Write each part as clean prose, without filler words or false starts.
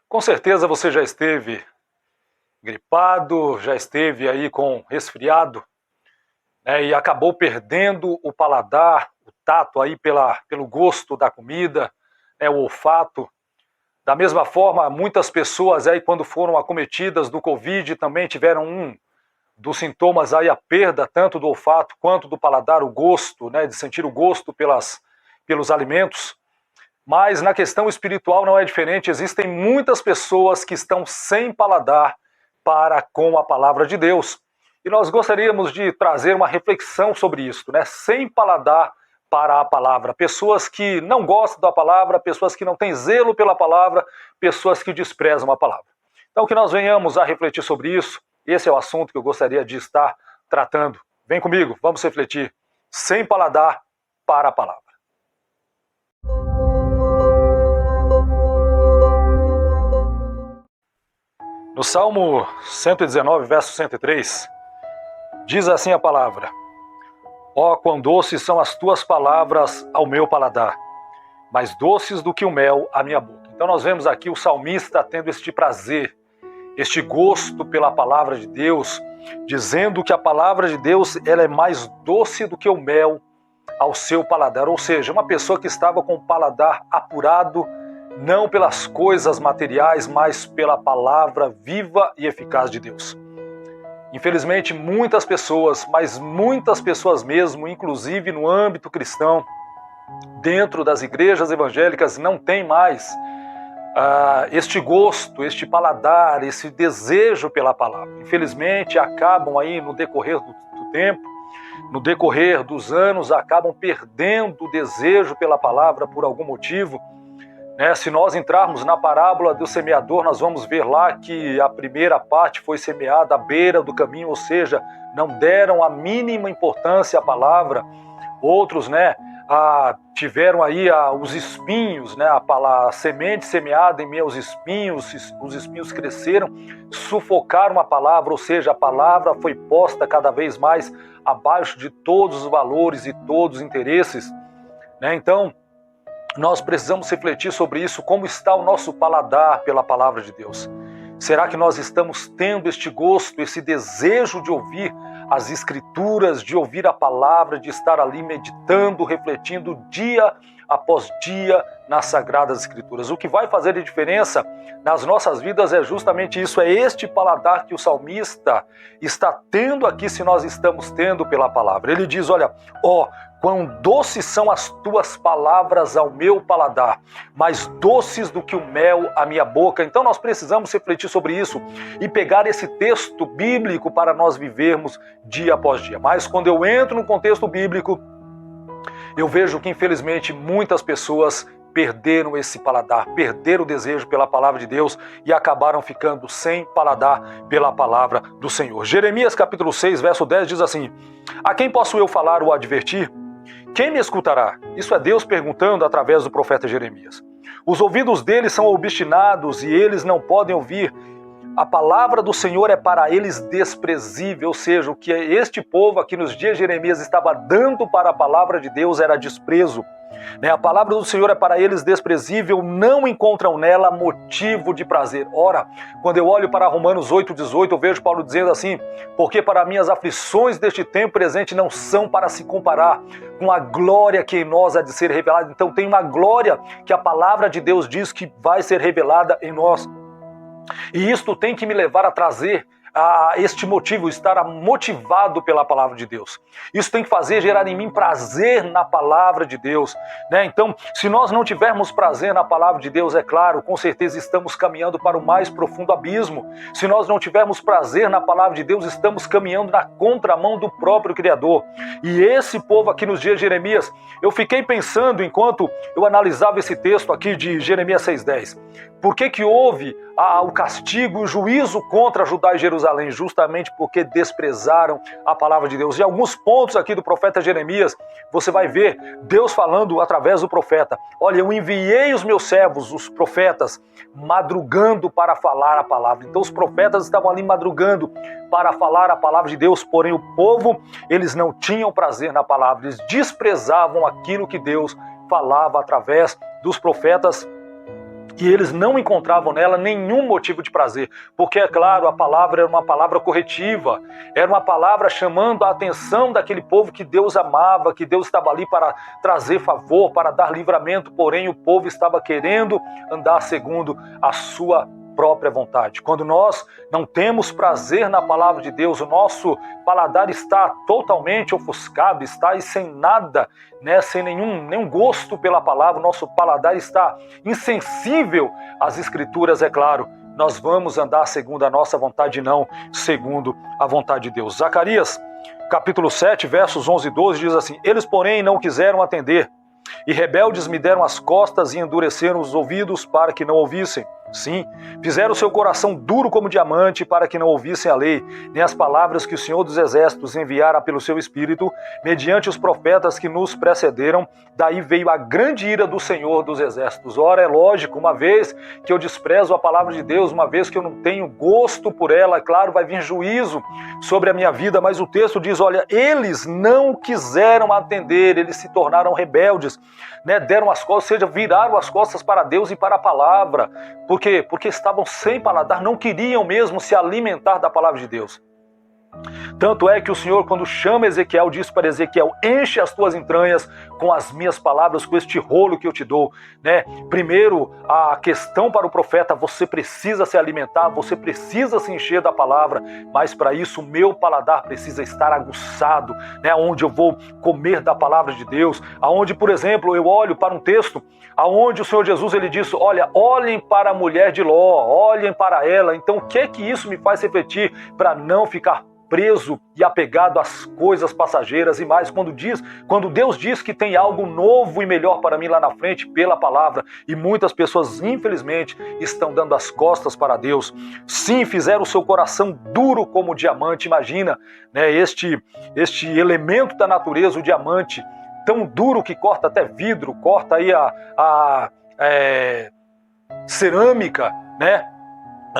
Com certeza você já esteve gripado, já esteve aí com resfriado, né, e acabou perdendo o paladar, o tato aí pelo gosto da comida, né, o olfato. Da mesma forma, muitas pessoas aí quando foram acometidas do Covid também tiveram um dos sintomas aí a perda tanto do olfato quanto do paladar, o gosto, né, de sentir o gosto pelos alimentos. Mas na questão espiritual não é diferente, existem muitas pessoas que estão sem paladar para com a palavra de Deus. E nós gostaríamos de trazer uma reflexão sobre isso, né? Sem paladar para a palavra. Pessoas que não gostam da palavra, pessoas que não têm zelo pela palavra, pessoas que desprezam a palavra. Então que nós venhamos a refletir sobre isso. Esse é o assunto que eu gostaria de estar tratando. Vem comigo, vamos refletir. Sem paladar para a palavra. No Salmo 119, verso 103, diz assim a palavra: Ó, quão doces são as tuas palavras ao meu paladar, mais doces do que o mel à minha boca. Então nós vemos aqui o salmista tendo este prazer, este gosto pela palavra de Deus, dizendo que a palavra de Deus ela é mais doce do que o mel ao seu paladar. Ou seja, uma pessoa que estava com o paladar apurado, não pelas coisas materiais, mas pela palavra viva e eficaz de Deus. Infelizmente, muitas pessoas, mas muitas pessoas mesmo, inclusive no âmbito cristão, dentro das igrejas evangélicas, não tem mais este gosto, este paladar, esse desejo pela palavra. Infelizmente, acabam aí no decorrer do tempo, no decorrer dos anos, acabam perdendo o desejo pela palavra por algum motivo. Se nós entrarmos na parábola do semeador, nós vamos ver lá que a primeira parte foi semeada à beira do caminho, ou seja, não deram a mínima importância à palavra. Outros, tiveram aí os espinhos, a semente semeada em meio aos espinhos, os espinhos cresceram, sufocaram a palavra, ou seja, a palavra foi posta cada vez mais abaixo de todos os valores e todos os interesses. Então, nós precisamos refletir sobre isso, como está o nosso paladar pela palavra de Deus. Será que nós estamos tendo este gosto, esse desejo de ouvir as Escrituras, de ouvir a palavra, de estar ali meditando, refletindo dia após dia nas Sagradas Escrituras? O que vai fazer a diferença nas nossas vidas é justamente isso, é este paladar que o salmista está tendo aqui, se nós estamos tendo pela palavra. Ele diz, olha, quão doces são as tuas palavras ao meu paladar, mais doces do que o mel à minha boca. Então nós precisamos refletir sobre isso e pegar esse texto bíblico para nós vivermos dia após dia. Mas quando eu entro no contexto bíblico, eu vejo que infelizmente muitas pessoas perderam esse paladar, perderam o desejo pela palavra de Deus e acabaram ficando sem paladar pela palavra do Senhor. Jeremias capítulo 6, verso 10 diz assim: A quem posso eu falar ou advertir? Quem me escutará? Isso é Deus perguntando através do profeta Jeremias. Os ouvidos deles são obstinados e eles não podem ouvir. A palavra do Senhor é para eles desprezível, ou seja, o que este povo aqui nos dias de Jeremias estava dando para a palavra de Deus era desprezo. A palavra do Senhor é para eles desprezível, não encontram nela motivo de prazer. Ora, quando eu olho para Romanos 8,18, eu vejo Paulo dizendo assim: porque para mim as aflições deste tempo presente não são para se comparar com a glória que em nós há de ser revelada. Então tem uma glória que a palavra de Deus diz que vai ser revelada em nós. E isto tem que me levar a trazer este motivo, estar motivado pela palavra de Deus. Isso tem que gerar em mim prazer na palavra de Deus. Então, se nós não tivermos prazer na palavra de Deus, é claro, com certeza estamos caminhando para o mais profundo abismo. Se nós não tivermos prazer na palavra de Deus, estamos caminhando na contramão do próprio Criador. E esse povo aqui nos dias de Jeremias, eu fiquei pensando enquanto eu analisava esse texto aqui de Jeremias 6,10. Por que houve o castigo e o juízo contra Judá e Jerusalém? Justamente porque desprezaram a palavra de Deus. E alguns pontos aqui do profeta Jeremias, você vai ver Deus falando através do profeta. Olha, eu enviei os meus servos, os profetas, madrugando para falar a palavra. Então os profetas estavam ali madrugando para falar a palavra de Deus, porém o povo, eles não tinham prazer na palavra, eles desprezavam aquilo que Deus falava através dos profetas E eles não encontravam nela nenhum motivo de prazer, porque, é claro, a palavra era uma palavra corretiva, era uma palavra chamando a atenção daquele povo que Deus amava, que Deus estava ali para trazer favor, para dar livramento, porém o povo estava querendo andar segundo a sua própria vontade. Quando nós não temos prazer na palavra de Deus, o nosso paladar está totalmente ofuscado, está aí sem nada, né, sem nenhum gosto pela palavra, o nosso paladar está insensível às Escrituras, é claro, nós vamos andar segundo a nossa vontade, não segundo a vontade de Deus. Zacarias, capítulo 7, versos 11 e 12, diz assim: eles, porém, não quiseram atender, e rebeldes me deram as costas e endureceram os ouvidos para que não ouvissem. Sim, fizeram seu coração duro como diamante para que não ouvissem a lei, nem as palavras que o Senhor dos Exércitos enviara pelo seu Espírito, mediante os profetas que nos precederam. Daí veio a grande ira do Senhor dos Exércitos. Ora, é lógico, uma vez que eu desprezo a palavra de Deus, uma vez que eu não tenho gosto por ela, claro, vai vir juízo sobre a minha vida, mas o texto diz, olha, eles não quiseram atender, eles se tornaram rebeldes, né? Deram as costas, ou seja, viraram as costas para Deus e para a palavra. Por quê? Porque estavam sem paladar, não queriam mesmo se alimentar da palavra de Deus. Tanto é que o Senhor, quando chama Ezequiel, diz para Ezequiel: enche as tuas entranhas com as minhas palavras, com este rolo que eu te dou, né? Primeiro, a questão para o profeta: você precisa se alimentar, você precisa se encher da palavra, mas para isso o meu paladar precisa estar aguçado, né? Onde eu vou comer da palavra de Deus, aonde, por exemplo, eu olho para um texto aonde o Senhor Jesus ele disse: olha, olhem para a mulher de Ló, olhem para ela. Então, o que é que isso me faz refletir para não ficar preso e apegado às coisas passageiras? E mais, quando Deus diz que tem algo novo e melhor para mim lá na frente pela palavra, e muitas pessoas infelizmente estão dando as costas para Deus. Sim, fizeram o seu coração duro como diamante. Imagina, né, este elemento da natureza, o diamante, tão duro que corta até vidro, corta aí a cerâmica, né?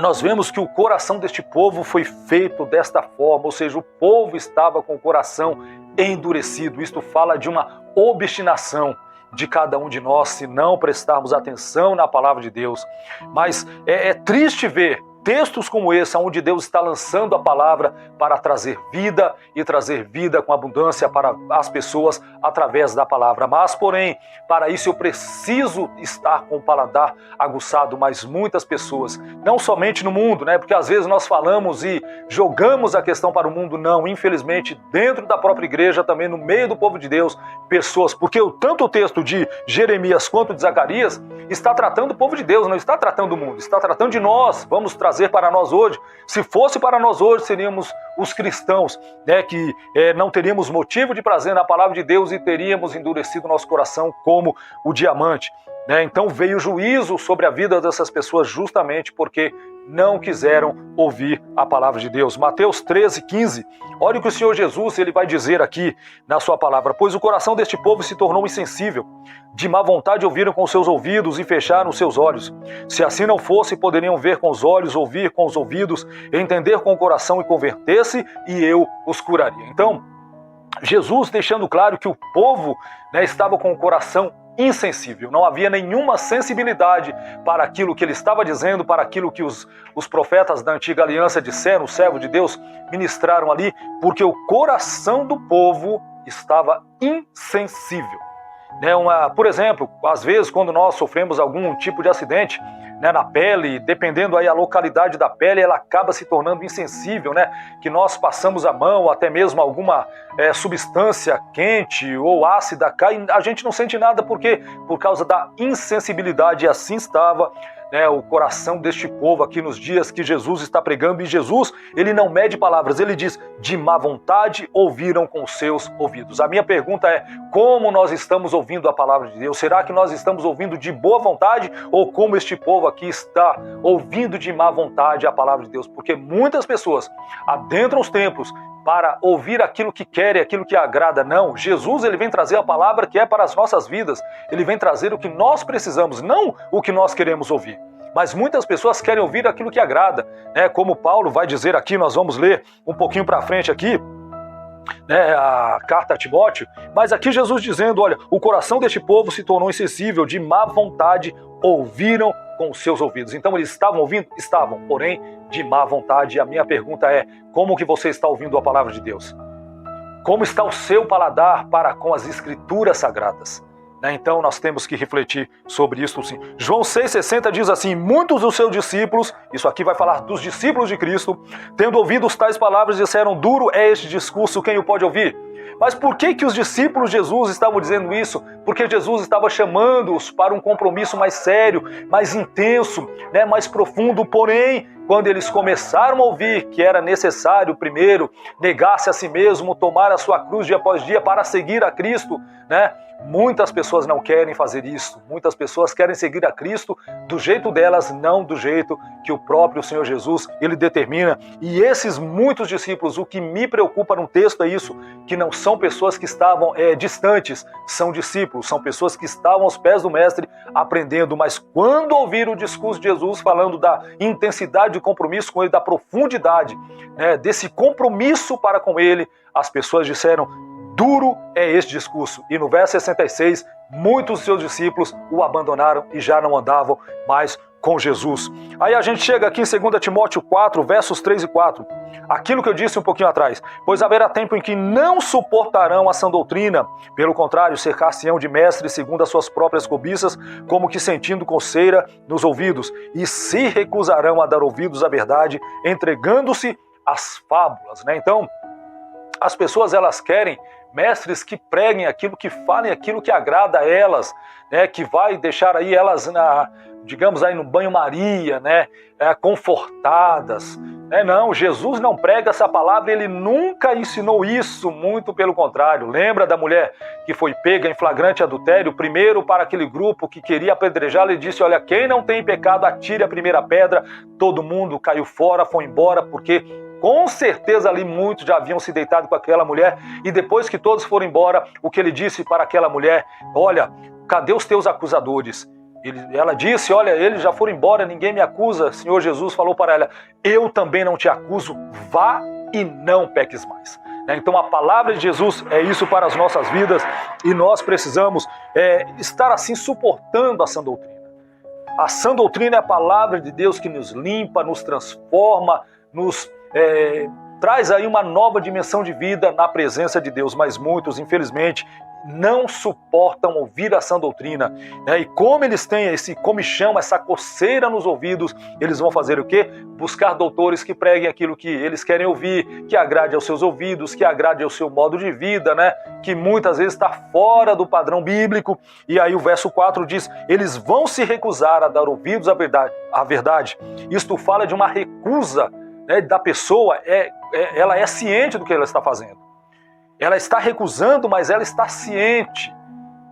Nós vemos que o coração deste povo foi feito desta forma, ou seja, o povo estava com o coração endurecido. Isto fala de uma obstinação de cada um de nós se não prestarmos atenção na palavra de Deus. Mas é triste ver textos como esse, onde Deus está lançando a palavra para trazer vida e trazer vida com abundância para as pessoas através da palavra. Mas, porém, para isso eu preciso estar com o paladar aguçado. Mas muitas pessoas, não somente no mundo, né? Porque às vezes nós falamos e jogamos a questão para o mundo. Não, infelizmente, dentro da própria igreja, também no meio do povo de Deus, pessoas, porque tanto o texto de Jeremias quanto de Zacarias está tratando o povo de Deus, não está tratando o mundo, está tratando de nós. Vamos trazer para nós hoje. Se fosse para nós hoje, seríamos os cristãos, né, que não teríamos motivo de prazer na palavra de Deus e teríamos endurecido nosso coração como o diamante, né? Então veio juízo sobre a vida dessas pessoas justamente porque não quiseram ouvir a palavra de Deus. Mateus 13:15. Olha o que o Senhor Jesus ele vai dizer aqui na sua palavra: pois o coração deste povo se tornou insensível, de má vontade ouviram com seus ouvidos e fecharam os seus olhos. Se assim não fosse, poderiam ver com os olhos, ouvir com os ouvidos, entender com o coração e converter-se, e eu os curaria. Então, Jesus deixando claro que o povo, né, estava com o coração insensível, não havia nenhuma sensibilidade para aquilo que ele estava dizendo, para aquilo que os profetas da antiga aliança disseram, o servo de Deus ministraram ali, porque o coração do povo estava insensível. Né, por exemplo, às vezes quando nós sofremos algum tipo de acidente, né, na pele, dependendo aí a localidade da pele, ela acaba se tornando insensível, né, que nós passamos a mão, até mesmo alguma substância quente ou ácida cai, a gente não sente nada, por quê? Por causa da insensibilidade. E assim estava, né, o coração deste povo aqui nos dias que Jesus está pregando. E Jesus, ele não mede palavras, ele diz: de má vontade ouviram com seus ouvidos. A minha pergunta é: como nós estamos ouvindo a palavra de Deus? Será que nós estamos ouvindo de boa vontade, ou como este povo aqui está ouvindo de má vontade a palavra de Deus? Porque muitas pessoas adentram os templos para ouvir aquilo que quer e aquilo que agrada. Não, Jesus ele vem trazer a palavra que é para as nossas vidas. Ele vem trazer o que nós precisamos, não o que nós queremos ouvir. Mas muitas pessoas querem ouvir aquilo que agrada, né? Como Paulo vai dizer aqui, nós vamos ler um pouquinho para frente aqui, né, a carta a Timóteo. Mas aqui Jesus dizendo: olha, o coração deste povo se tornou insensível, de má vontade ouviram com os seus ouvidos. Então eles estavam ouvindo? Estavam, porém de má vontade. E a minha pergunta é, como que você está ouvindo a palavra de Deus? Como está o seu paladar para com as escrituras sagradas? Então nós temos que refletir sobre isso sim. João 6,60 diz assim: muitos dos seus discípulos, isso aqui vai falar dos discípulos de Cristo, tendo ouvido os tais palavras, disseram, duro é este discurso, quem o pode ouvir? Mas por que os discípulos de Jesus estavam dizendo isso? Porque Jesus estava chamando-os para um compromisso mais sério, mais intenso, mais profundo. Porém, quando eles começaram a ouvir que era necessário primeiro negar-se a si mesmo, tomar a sua cruz dia após dia para seguir a Cristo, muitas pessoas não querem fazer isso. Muitas pessoas querem seguir a Cristo do jeito delas, não do jeito que o próprio Senhor Jesus ele determina. E esses muitos discípulos, o que me preocupa no texto é isso, que não são pessoas que estavam distantes, são discípulos, são pessoas que estavam aos pés do Mestre aprendendo, mas quando ouviram o discurso de Jesus falando da intensidade de compromisso com ele, da profundidade, desse compromisso para com ele, as pessoas disseram, duro é este discurso. E no verso 66, muitos de seus discípulos o abandonaram e já não andavam mais com Jesus. Aí a gente chega aqui em 2 Timóteo 4, versos 3 e 4. Aquilo que eu disse um pouquinho atrás. Pois haverá tempo em que não suportarão a sã doutrina. Pelo contrário, cercar-se-ão de mestres segundo as suas próprias cobiças, como que sentindo coceira nos ouvidos. E se recusarão a dar ouvidos à verdade, entregando-se às fábulas. Então, as pessoas elas querem mestres que preguem aquilo, que falem aquilo que agrada a elas, que vai deixar aí elas, digamos aí no banho-maria, confortadas. Não, Jesus não prega essa palavra, ele nunca ensinou isso, muito pelo contrário. Lembra da mulher que foi pega em flagrante adultério? Primeiro para aquele grupo que queria apedrejá-la, ele disse, olha, quem não tem pecado, atire a primeira pedra. Todo mundo caiu fora, foi embora, porque com certeza ali muitos já haviam se deitado com aquela mulher, e depois que todos foram embora, o que ele disse para aquela mulher, olha, cadê os teus acusadores? Ela disse, olha, eles já foram embora, ninguém me acusa. Senhor Jesus falou para ela, eu também não te acuso, vá e não peques mais. Então a palavra de Jesus é isso para as nossas vidas, e nós precisamos estar assim suportando a sã doutrina. A sã doutrina é a palavra de Deus que nos limpa, nos transforma, nos traz aí uma nova dimensão de vida na presença de Deus, mas muitos, infelizmente, não suportam ouvir a sã doutrina, e como eles têm esse comichão, essa coceira nos ouvidos, eles vão fazer o quê? Buscar doutores que preguem aquilo que eles querem ouvir, que agrade aos seus ouvidos, que agrade ao seu modo de vida, que muitas vezes está fora do padrão bíblico. E aí o verso 4 diz, eles vão se recusar a dar ouvidos à verdade. Isto fala de uma recusa da pessoa, ela é ciente do que ela está fazendo. Ela está recusando, mas ela está ciente.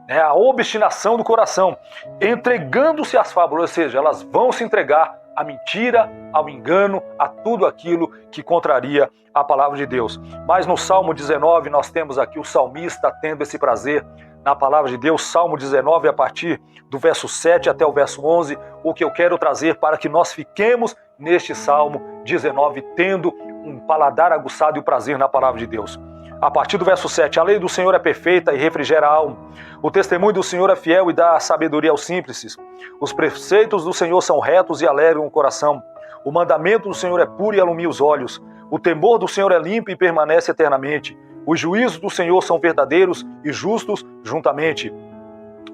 A obstinação do coração, entregando-se às fábulas, ou seja, elas vão se entregar à mentira, ao engano, a tudo aquilo que contraria a palavra de Deus. Mas no Salmo 19, nós temos aqui o salmista tendo esse prazer na palavra de Deus. Salmo 19, a partir do verso 7 até o verso 11, o que eu quero trazer para que nós fiquemos neste Salmo 19, tendo um paladar aguçado e o prazer na palavra de Deus. A partir do verso 7, a lei do Senhor é perfeita e refrigera a alma. O testemunho do Senhor é fiel e dá sabedoria aos simples. Os preceitos do Senhor são retos e alegram o coração. O mandamento do Senhor é puro e alumia os olhos. O temor do Senhor é limpo e permanece eternamente. Os juízos do Senhor são verdadeiros e justos juntamente.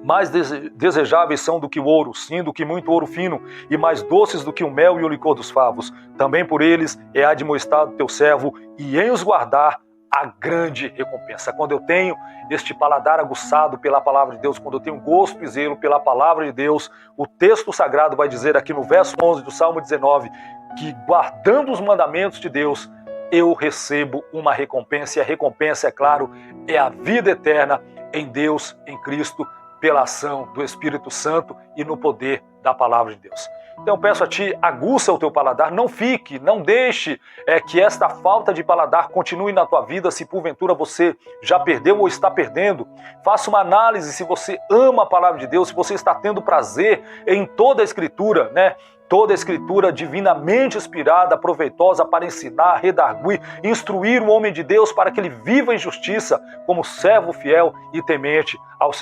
Mais desejáveis são do que o ouro, sim, do que muito ouro fino, e mais doces do que o mel e o licor dos favos. Também por eles é admoestado teu servo, e em os guardar a grande recompensa. Quando eu tenho este paladar aguçado pela palavra de Deus, quando eu tenho gosto e zelo pela palavra de Deus, o texto sagrado vai dizer aqui no verso 11 do Salmo 19, que guardando os mandamentos de Deus, eu recebo uma recompensa, e a recompensa, é claro, é a vida eterna em Deus, em Cristo, pela ação do Espírito Santo e no poder da palavra de Deus. Então eu peço a ti, aguça o teu paladar, não deixe que esta falta de paladar continue na tua vida, se porventura você já perdeu ou está perdendo. Faça uma análise se você ama a palavra de Deus, se você está tendo prazer em toda a Escritura, Toda a Escritura divinamente inspirada, proveitosa para ensinar, redarguir, instruir o homem de Deus para que ele viva em justiça como servo fiel e temente ao Senhor.